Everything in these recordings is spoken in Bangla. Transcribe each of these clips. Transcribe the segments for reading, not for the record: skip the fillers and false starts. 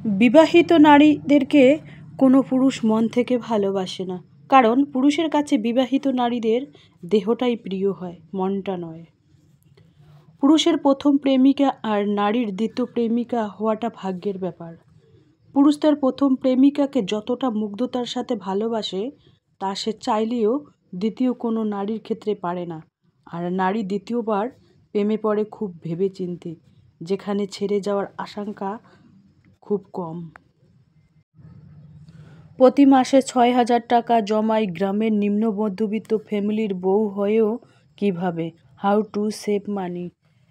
বিবাহিত নারীদেরকে কোনো পুরুষ মন থেকে ভালোবাসে না, কারণ পুরুষের কাছে বিবাহিত নারীদের দেহটাই প্রিয় হয়, মনটা নয়। পুরুষের প্রথম প্রেমিকা আর নারীর দ্বিতীয় প্রেমিকা হওয়াটা ভাগ্যের ব্যাপার। পুরুষ তার প্রথম প্রেমিকাকে যতটা মুগ্ধতার সাথে ভালোবাসে, তা সে চাইলেও দ্বিতীয় কোনো নারীর ক্ষেত্রে পারে না। আর নারী দ্বিতীয়বার প্রেমে পড়ে খুব ভেবেচিন্তে, যেখানে ছেড়ে যাওয়ার আশঙ্কা খুব কম। প্রতি মাসে ৬,০০০ টাকা জমায় গ্রামের নিম্ন মধ্যবিত্ত ফ্যামিলির বউ হয়েও কীভাবে? How to save money.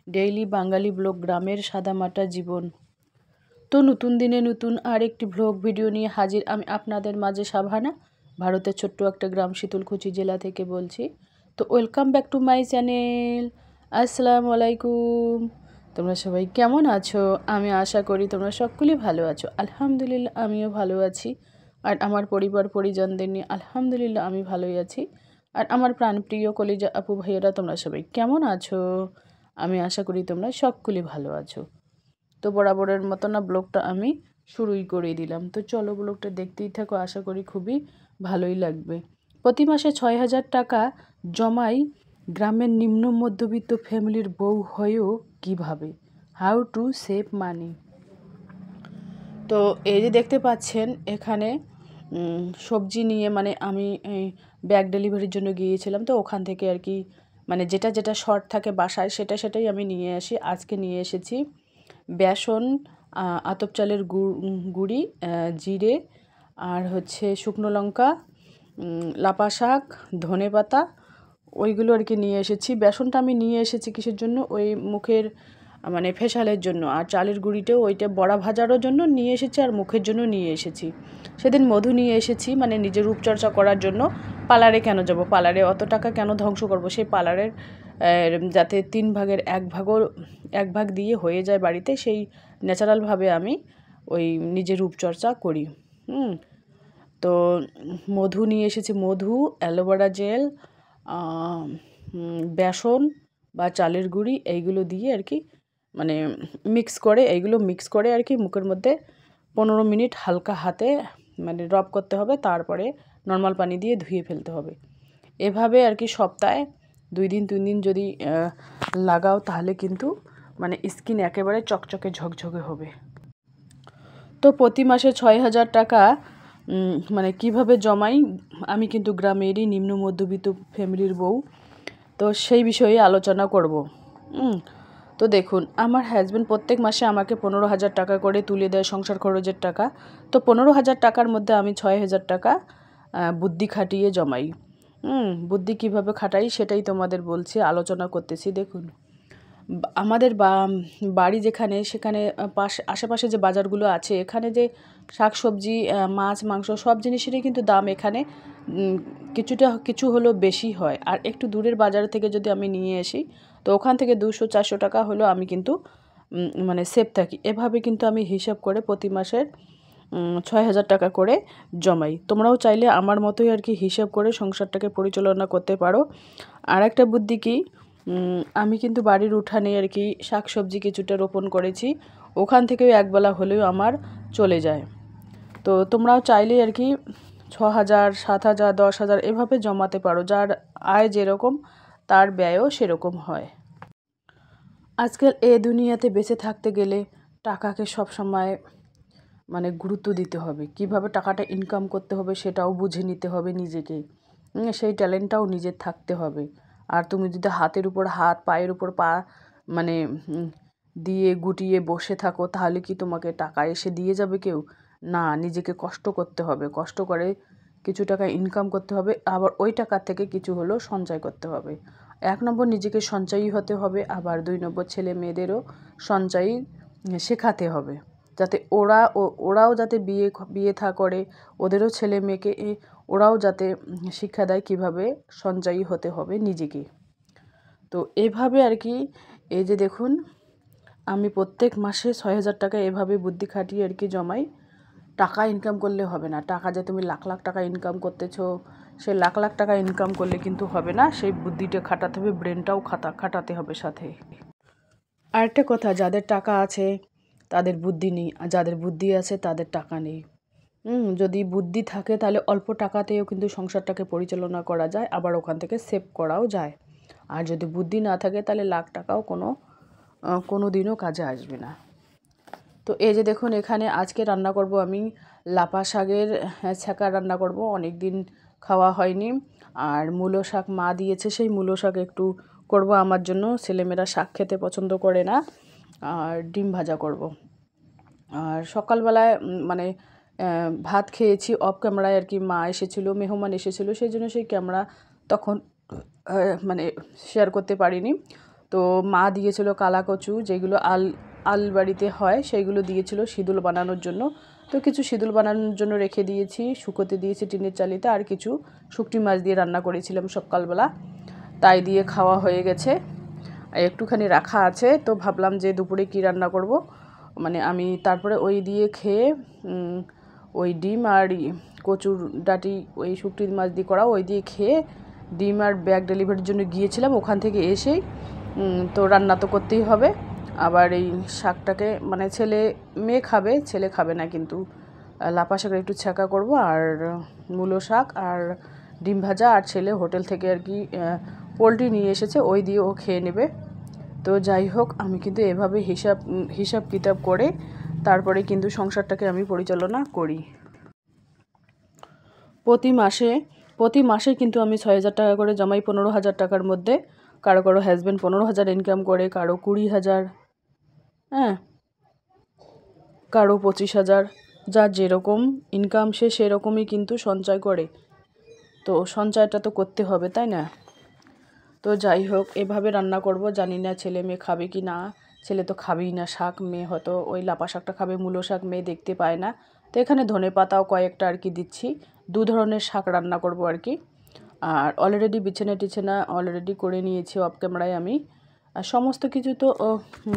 Daily Bangali blog, গ্রামের সাদামাটা জীবন। তো নতুন দিনে নতুন আর একটি ব্লগ ভিডিও নিয়ে হাজির আমি আপনাদের মাঝে, সাভানা, ভারতের ছোট্ট একটা গ্রাম শীতলকুচি জেলা থেকে বলছি। তো welcome back to my channel. আসসালামু আলাইকুম। তোমরা সবাই কেমন আছো? আমি আশা করি তোমরা সকলেই ভালো আছো। আলহামদুলিল্লাহ, আমিও ভালো আছি। আর আমার পরিবার পরিজনদের নিয়ে আলহামদুলিল্লাহ আমি ভালোই আছি। আর আমার প্রাণপ্রিয় কলিজা আপু ভাইয়েরা, তোমরা সবাই কেমন আছো? আমি আশা করি তোমরা সকলেই ভালো আছো। তো বরাবরের মতো না ব্লগটা আমি শুরুই করে দিলাম। তো চলো ব্লগটা দেখতেই থাকো, আশা করি খুবই ভালোই লাগবে। প্রতি মাসে ৬,০০০ টাকা জমাই গ্রামের নিম্ন মধ্যবিত্ত ফ্যামিলির বউ হয়েও কীভাবে? হাউ টু সেভ মানি। তো এই যে দেখতে পাচ্ছেন এখানে সবজি নিয়ে, মানে আমি ব্যাগ ডেলিভারির জন্য গিয়েছিলাম। তো ওখান থেকে আর কি, মানে যেটা যেটা শর্ট থাকে বাসায় সেটাই আমি নিয়ে আসি। আজকে নিয়ে এসেছি বেসন, আতপ চালের গুঁড়ি, জিরে, আর হচ্ছে শুকনো লঙ্কা, লাপা শাক, ধনে পাতা, ওইগুলো আর কি নিয়ে এসেছি। বেসনটা আমি নিয়ে এসেছি কিসের জন্য? ওই মুখের মানে ফেশালের জন্য। আর চালের গুঁড়িটাও ওইটা বড়া ভাজারও জন্য নিয়ে এসেছি, আর মুখের জন্য নিয়ে এসেছি। সেদিন মধু নিয়ে এসেছি, মানে নিজের রূপচর্চা করার জন্য। পার্লারে কেন যাব? পার্লারে অত টাকা কেন ধ্বংস করব? সেই পার্লারের যাতে 3 ভাগের 1 ভাগ দিয়ে হয়ে যায় বাড়িতে, সেই ন্যাচারালভাবে আমি ওই নিজের রূপচর্চা করি। তো মধু নিয়ে এসেছি, মধু, অ্যালোভেরা জেল, বেসন বা চালের গুঁড়ি, এইগুলো দিয়ে আর কি, মানে এইগুলো মিক্স করে আর কি মুখের মধ্যে 15 মিনিট হালকা হাতে মানে রব করতে হবে, তারপরে নর্মাল পানি দিয়ে ধুয়ে ফেলতে হবে। এভাবে আর কি সপ্তাহে 2 দিন 3 দিন যদি লাগাও, তাহলে কিন্তু মানে স্কিন একেবারে চকচকে ঝকঝকে হবে। তো প্রতি মাসে ৬,০০০ টাকা মানে কিভাবে জমাই? আমি কিন্তু গ্রামেরই নিম্ন মধ্যবিত্ত ফ্যামিলির বউ, তো সেই বিষয়ে আলোচনা করব। তো দেখুন, আমার হাজব্যান্ড প্রত্যেক মাসে আমাকে 15,০০০ টাকা করে তুলে দেয় সংসার খরচের টাকা। তো 15,০০০ টাকার মধ্যে আমি 6,০০০ টাকা বুদ্ধি খাটিয়ে জমাই। বুদ্ধি কিভাবে খাটাই সেটাই তোমাদের বলছি, আলোচনা করতেছি। দেখুন, আমাদের বাড়ি যেখানে, সেখানে আশেপাশে যে বাজারগুলো আছে, এখানে যে শাকসবজি, মাছ, মাংস সব জিনিসেরই কিন্তু দাম এখানে কিছু হলেও বেশি হয়। আর একটু দূরের বাজার থেকে যদি আমি নিয়ে আসি, তো ওখান থেকে 200-400 টাকা হলেও আমি কিন্তু মানে সেভ থাকি। এভাবে কিন্তু আমি হিসাব করে প্রতি মাসের 6,০০০ টাকা করে জমাই। তোমরাও চাইলে আমার মতোই আর কি হিসাব করে সংসারটাকে পরিচালনা করতে পারো। আর একটা বুদ্ধি কি, আমি কিন্তু বাড়ির উঠানে আর কি শাকসবজি কিছুটা রোপণ করেছি, ওখান থেকেও একবেলা হলেও আমার চলে যায়। তো তোমরাও চাইলে আর কি 6,০০০, 7,০০০, 10,০০০ এভাবে জমাতে পারো। যার আয় যেরকম তার ব্যয়ও সেরকম হয়। আজকাল এ দুনিয়াতে বেঁচে থাকতে গেলে টাকাকে সবসময় মানে গুরুত্ব দিতে হবে। কিভাবে টাকাটা ইনকাম করতে হবে সেটাও বুঝে নিতে হবে নিজেকে। সেই ট্যালেন্টটাও নিজের থাকতে হবে। আর তুমি যদি হাতের উপর হাত, পায়ের উপর পা মানে দিয়ে গুটিয়ে বসে থাকো, তাহলে কি তোমাকে টাকা এসে দিয়ে যাবে কেউ? না, নিজেকে কষ্ট করতে হবে। কষ্ট করে কিছু টাকা ইনকাম করতে হবে, আবার ওই টাকার থেকে কিছু হলেও সঞ্চয় করতে হবে। 1 নম্বর নিজেকে সঞ্চয়ী হতে হবে, আবার 2 নম্বর ছেলে মেয়েদেরও সঞ্চয়ী শেখাতে হবে, যাতে ওরাও যাতে বিয়ে করে, ওদেরও ছেলে মেয়েকে ওরাও যাতে শিক্ষা দেয় কীভাবে সঞ্চয়ী হতে হবে নিজেকে। তো এভাবে আর কি, এই যে দেখুন, আমি প্রত্যেক মাসে 6,০০০ টাকা এভাবে বুদ্ধি খাটিয়ে আর কি জমাই। টাকা ইনকাম করলে হবে না। টাকা যে তুমি লাখ লাখ টাকা ইনকাম করতেছো, সে লাখ লাখ টাকা ইনকাম করলে কিন্তু হবে না। সেই বুদ্ধিটা খাটাতে হবে, ব্রেনটাও খাটাতে হবে সাথে। আরেকটা কথা, যাদের টাকা আছে তাদের বুদ্ধি নেই, আর যাদের বুদ্ধি আছে তাদের টাকা নেই। যদি বুদ্ধি থাকে তাহলে অল্প টাকাতেও কিন্তু সংসারটাকে পরিচালনা করা যায়, আবার ওখান থেকে সেভ করাও যায়। আর যদি বুদ্ধি না থাকে তাহলে লাখ টাকাও কোনো দিনও কাজে আসবে না। তো এই যে দেখুন, এখানে আজকে রান্না করব আমি লাপা শাকের ছ্যাঁকা রান্না করব, অনেক দিন খাওয়া হয়নি। আর মূলো শাক মা দিয়েছে, সেই মূলো শাক একটু করব আমার জন্য, ছেলেমেয়েরা শাক খেতে পছন্দ করে না। আর ডিম ভাজা করব। আর সকালবেলায় মানে ভাত খেয়েছি অফ ক্যামেরায় আর কি, মা এসেছিলো, মেহমান এসেছিলো, সেই জন্য সেই ক্যামেরা তখন মানে শেয়ার করতে পারিনি। তো মা দিয়েছিল কালা কচু, যেগুলো আলবাড়িতে হয়, সেইগুলো দিয়েছিল সিদুল বানানোর জন্য। তো কিছু সিদুল বানানোর জন্য রেখে দিয়েছি, শুকোতে দিয়েছি টিনের চালিতে। আর কিছু শুকটি মাছ দিয়ে রান্না করেছিলাম সকালবেলা, তাই দিয়ে খাওয়া হয়ে গেছে। একটুখানি রাখা আছে, তো ভাবলাম যে দুপুরে কি রান্না করব। মানে আমি তারপরে ওই দিয়ে খেয়ে ওই ডিম আর কচুর ডাঁটি, ওই শুকটি মাছ দিয়ে করা, ওই দিয়ে খেয়ে ডিম আর ব্যাগ ডেলিভারির জন্য গিয়েছিলাম। ওখান থেকে এসেই তো রান্না তো করতেই হবে। আবার এই শাকটাকে মানে মেয়ে খাবে, ছেলে খাবে না, কিন্তু লাপা শাকের একটু ছ্যাঁকা করব, আর মূলো শাক আর ডিম ভাজা। আর ছেলে হোটেল থেকে আর কি পোলট্রি নিয়ে এসেছে, ওই দিয়ে ও খেয়ে নেবে। তো যাই হোক, আমি কিন্তু এভাবে হিসাব কিতাব করে তারপরে কিন্তু সংসারটাকে আমি পরিচালনা করি। প্রতি মাসে কিন্তু আমি 6,000 টাকা করে জমাই, 15,000 টাকার মধ্যে। কারো হাজব্যান্ড 15,000 ইনকাম করে, কারো 20,000, হ্যাঁ, কারো 25,000। যার যেরকম ইনকাম সে সেরকমই কিন্তু সঞ্চয় করে। তো সঞ্চয়টা তো করতে হবে, তাই না? তো যাই হোক, এভাবে রান্না করব। জানি না ছেলে মেয়ে খাবে কি না। ছেলে তো খাবেই না শাক, মেয়ে হয়তো ওই লাপা শাকটা খাবে, মূলো শাক মেয়ে দেখতে পায় না। তো এখানে ধনে পাতাও কয়েকটা আর কি দিচ্ছি। 2 ধরনের শাক রান্না করব আর কি। আর অলরেডি বিছানা অলরেডি করে নিয়েছি অফ ক্যামেরায় আমি। আর সমস্ত কিছু তো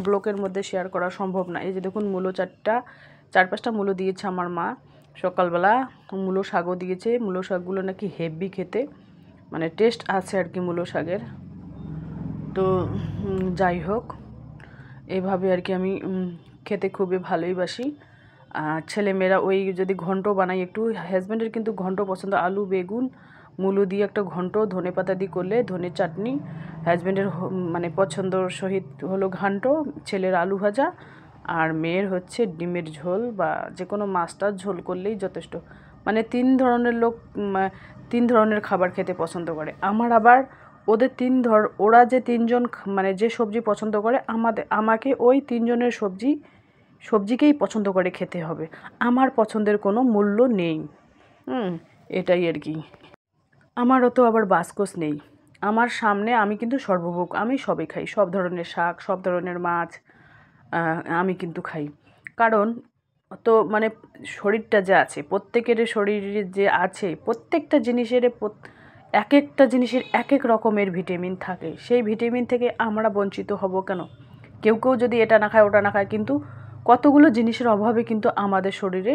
ব্লকের মধ্যে শেয়ার করা সম্ভব না। এই যে দেখুন, মূলো 4-5টা মূলো দিয়েছে আমার মা সকালবেলা। মূলো শাকও দিয়েছে। মূলো শাকগুলো নাকি হেভি খেতে, মানে টেস্ট আছে আর কি মূলো শাকের। তো যাই হোক, এভাবে আর কি আমি খেতে খুবই ভালোইবাসি। আর ছেলেমেয়েরা ওই যদি ঘন্ট বানাই একটু, হাজব্যান্ডের কিন্তু ঘন্ট পছন্দ, আলু বেগুন মূলো দিয়ে একটা ঘন্ট, ধনে পাতা দিয়ে করলে, ধনে চাটনি। হাজব্যান্ডের মানে পছন্দর সহিত হলো ঘান্ট, ছেলের আলু ভাজা, আর মেয়ের হচ্ছে ডিমের ঝোল বা যে কোনো মাছটার ঝোল করলেই যথেষ্ট। মানে 3 ধরনের খাবার খেতে পছন্দ করে। আমার আবার ওরা যে 3জন মানে যে সবজি পছন্দ করে, আমাকে ওই 3জনের সবজিকেই পছন্দ করে খেতে হবে। আমার পছন্দের কোনো মূল্য নেই। এটাই আর কি। আমারও তো আবার বাসকোস নেই। আমার সামনে আমি কিন্তু সর্বভোগ, আমি সবই খাই, সব ধরনের শাক, সব ধরনের মাছ আমি কিন্তু খাই। কারণ তো মানে শরীরটা যে আছে, প্রত্যেকের শরীরে যে আছে, প্রত্যেকটা জিনিসের একটা জিনিসের এক রকমের ভিটামিন থাকে। সেই ভিটামিন থেকে আমরা বঞ্চিত হব কেন? কেউ যদি এটা না খায় ওটা না খায়, কিন্তু কতগুলো জিনিসের অভাবে কিন্তু আমাদের শরীরে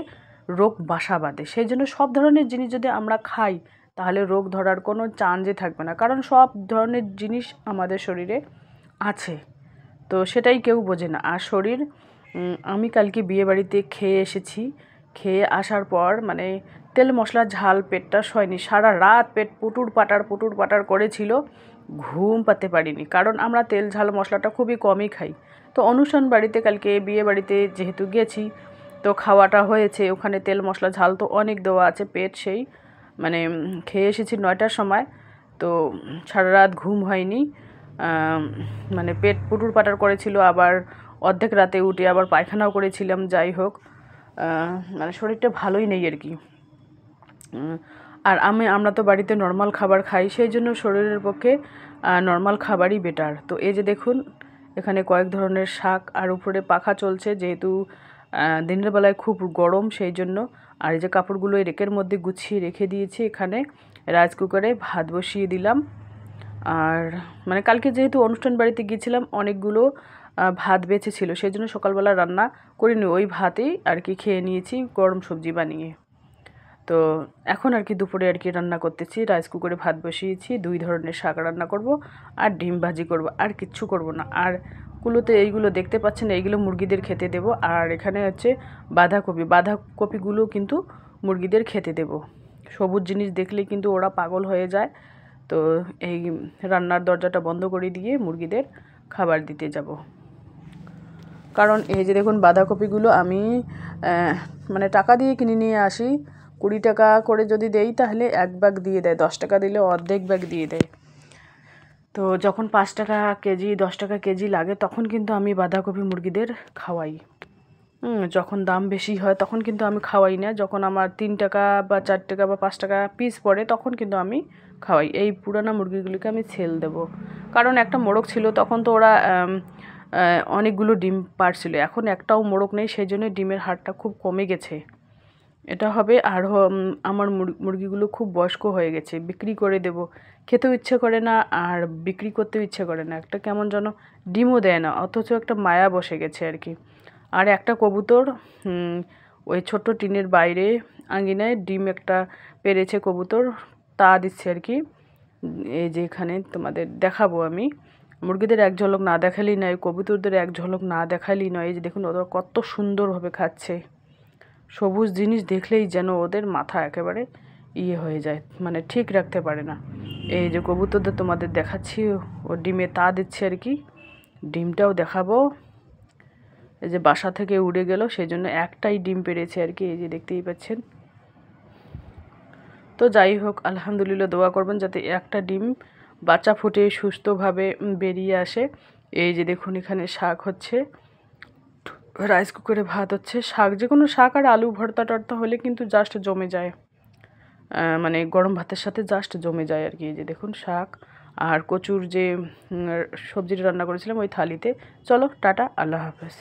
রোগ বাসা বাঁধে। সেই জন্য সব ধরনের জিনিস যদি আমরা খাই, তাহলে রোগ ধরার কোনো চান্সই থাকবে না, কারণ সব ধরনের জিনিস আমাদের শরীরে আছে। তো সেটাই কেউ বোঝে না। আর আমি কালকে বিয়েবাড়িতে খেয়ে এসেছি। খেয়ে আসার পর মানে তেল মশলা ঝাল পেটটা সয়নি, সারা রাত পেট পুটুর পাটার করেছিল, ঘুম পাতে পারিনি। কারণ আমরা তেল ঝাল মশলাটা খুবই কমই খাই। তো অনুষ্ঠান বাড়িতে কালকে বিয়ে বাড়িতে যেহেতু গেছি, তো খাওয়াটা হয়েছে, ওখানে তেল মশলা ঝাল তো অনেক দেওয়া আছে, পেট সেই মানে খেয়ে এসেছি 9টার সময়। তো সারা রাত ঘুম হয়নি, মানে পেট পুটুর পাটার করেছিল। আবার অর্ধেক রাতে উঠে আবার পায়খানাও করেছিলাম। যাই হোক, মানে শরীরটা ভালোই নেই আর কি। আর আমরা তো বাড়িতে নর্মাল খাবার খাই, সেই জন্য শরীরের পক্ষে নর্মাল খাবারই বেটার। তো এই যে দেখুন, এখানে কয়েক ধরনের শাক, আর উপরে পাখা চলছে, যেহেতু দিনের বেলায় খুব গরম সেই জন্য। আর এই যে কাপড়গুলো এই রেকের মধ্যে গুছিয়ে রেখে দিয়েছি। এখানে রাইস কুকারে ভাত বসিয়ে দিলাম। আর মানে কালকে যেহেতু অনুষ্ঠান বাড়িতে গিয়েছিলাম, অনেকগুলো ভাত বেঁচে ছিল, সেই জন্য সকালবেলা রান্না করিনি, ওই ভাতেই আর কি খেয়ে নিয়েছি গরম সবজি বানিয়ে। তো এখন আর কি দুপুরে আর কি রান্না করতেছি, রাইস কুকারে ভাত বসিয়েছি, 2 ধরনের শাক রান্না করব, আর ডিম ভাজি করব, আর কিচ্ছু করব না। আর কুলোতে এইগুলো দেখতে পাচ্ছেন, এইগুলো মুরগিদের খেতে দেব। আর এখানে হচ্ছে বাঁধাকপিগুলো কিন্তু মুরগিদের খেতে দেব। সবুজ জিনিস দেখলেই কিন্তু ওরা পাগল হয়ে যায়। তো এই রান্নার দরজাটা বন্ধ করে দিয়ে মুরগিদের খাবার দিতে যাব। কারণ এই যে দেখুন বাঁধাকপিগুলো আমি মানে টাকা দিয়ে কিনে নিয়ে আসি। 20 টাকা করে যদি দেই তাহলে 1 ব্যাগ দিয়ে দেয়, 10 টাকা দিলে অর্ধেক ব্যাগ দিয়ে দেয়। তো যখন 5 টাকা কেজি 10 টাকা কেজি লাগে তখন কিন্তু আমি বাঁধাকপি মুরগিদের খাওয়াই। যখন দাম বেশি হয় তখন কিন্তু আমি খাওয়াই না। যখন আমার 3 টাকা বা 4 টাকা বা 5 টাকা পিস পড়ে তখন কিন্তু আমি খাওয়াই। এই পুরানো মুরগিগুলিকে আমি ছেল দেব। কারণ একটা মোরগ ছিল তখন তো ওরা অনেকগুলো ডিম পাড়ছিল। এখন একটাও মোরগ নেই, সেই জন্য ডিমের হারটা খুব কমে গেছে। এটা হবে। আর আমার মুরগিগুলো খুব বয়স্ক হয়ে গেছে, বিক্রি করে দেব। খেতেও ইচ্ছে করে না আর বিক্রি করতেও ইচ্ছে করে না। একটা কেমন যেন ডিমও দেয় না, অথচ একটা মায়া বসে গেছে আর কি। আর একটা কবুতর ওই ছোট্ট টিনের বাইরে আঙিনায় ডিম একটা পেড়েছে কবুতর, তা দিচ্ছে আর কি। এই যে এখানে তোমাদের দেখাবো আমি। মুরগিদের এক ঝলক না দেখালেই নয়, কবুতরদের এক ঝলক না দেখালেই নয়। এই যে দেখুন ওরা কত সুন্দরভাবে খাচ্ছে। সবুজ জিনিস দেখলেই যেন ওদের মাথা একেবারে হয়ে যায়, মানে ঠিক রাখতে পারে না। এই যে কবুতরদের তোমাদের দেখাচ্ছি, ও ডিমে তা দিচ্ছে আর কি। ডিমটাও দেখাবো। এই যে বাসা থেকে উড়ে গেল, সেই জন্য একটাই ডিম পেড়েছে আর কি। এই যে দেখতেই পাচ্ছেন। তো যাই হোক, আলহামদুলিল্লাহ দোয়া করবেন যাতে একটা ডিম বাচ্চা ফুটে সুস্থভাবে বেরিয়ে আসে। এই যে দেখুন এখানে শাক হচ্ছে, রাইস কুকারে ভাত হচ্ছে। শাক, যে কোনো শাক আর আলু ভর্তা টর্তা হলে কিন্তু জাস্ট জমে যায়, মানে গরম ভাতের সাথে জাস্ট জমে যায় আর কি। এই যে দেখুন শাক আর কচুর যে সবজিটা রান্না করেছিলাম ওই থালিতে। চলো টাটা, আল্লাহ হাফেজ।